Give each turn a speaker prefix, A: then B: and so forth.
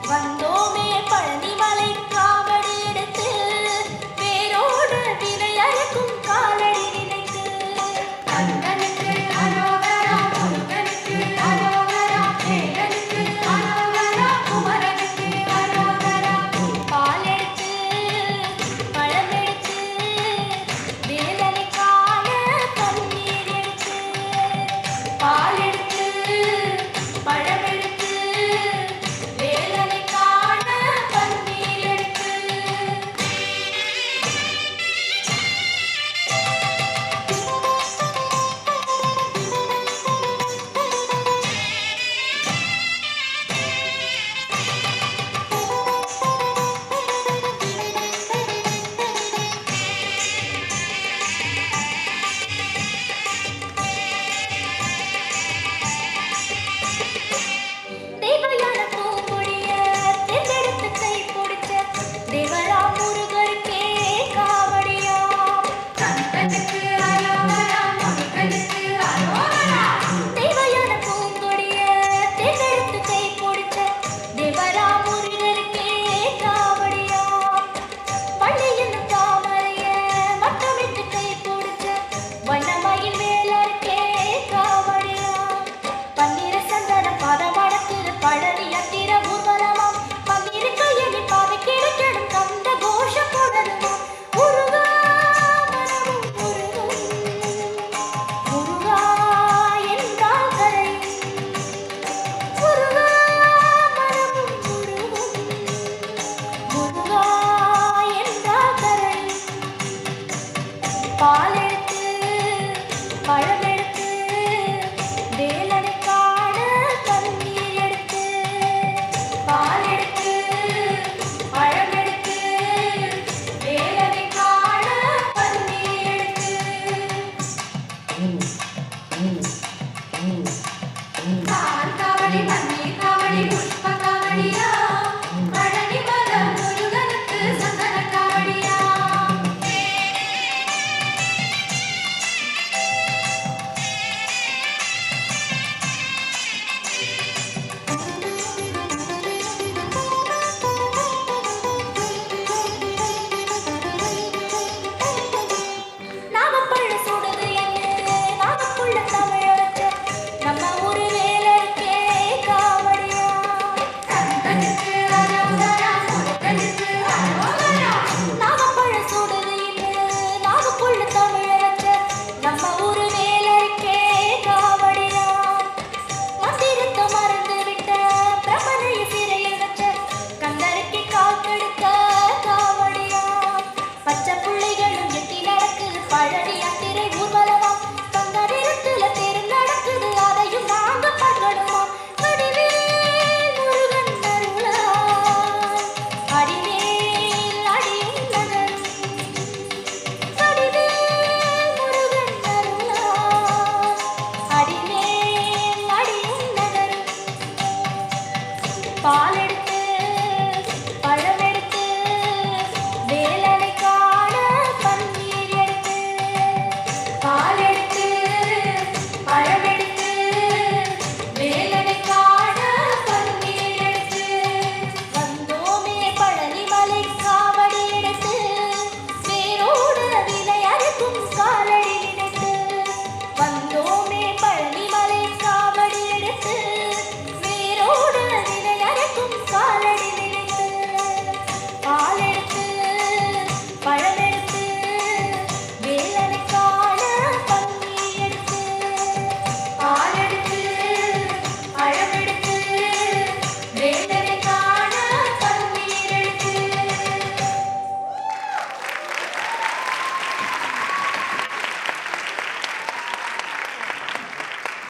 A: வந்தோமே பழனிமலை காவடி எடுத்து வேரோடு வினை அறுக்கும் காலடி நினைத்து கந்தனுக்கு அரோகரா முருகனுக்கு அரோகரா வேலனுக்கு அரோகரா குமரனுக்கு அரோகரா பால் எடுத்து பழம் எடுத்து வேலனை காண கண்ணீர் எடுத்து பால் எடுத்து பழம் எடுத்து வேலனை காண கண்ணீர் எடுத்து தேவயான பூங்கொடிய தேர்ந்தெடுத்து கை பிடிச்ச தேவரா முருகருக்கே காவடியா கந்தனுக்கு அரோகரா முருகனுக்கு அரோகரா தேவயான பூங்கொடிய தேர்ந்தெடுத்து கை பிடிச்ச தேவரா முருகருக்கே காவடியா பள்ளி என்னும் தாமரைய வட்டமிட்டு கை பிடிச்ச வண்ணமயில் வேலருக்கே காவடியா பன்னீர சந்தனம் பாதமடத்தில் பழனி அத்திர ஊர்வலமாம் பன்னீர் கையடி பாவை கிழக்கிடும் கந்த கோஷம் புடருமாம் முருகா மனமும் முருகும் முருகா என்றால் கரையும் முருகா மனமும் முருகும் முருகா என்றால் கரையும் பால் எடுத்து பழம் எடுத்து வேலனை காண கண்ணீர் எடுத்து பால் எடுத்து பழம் எடுத்து வேலனை காண கண்ணீர் எடுத்து காவடி பன்னீர் காவடி புஷ்ப காவடியா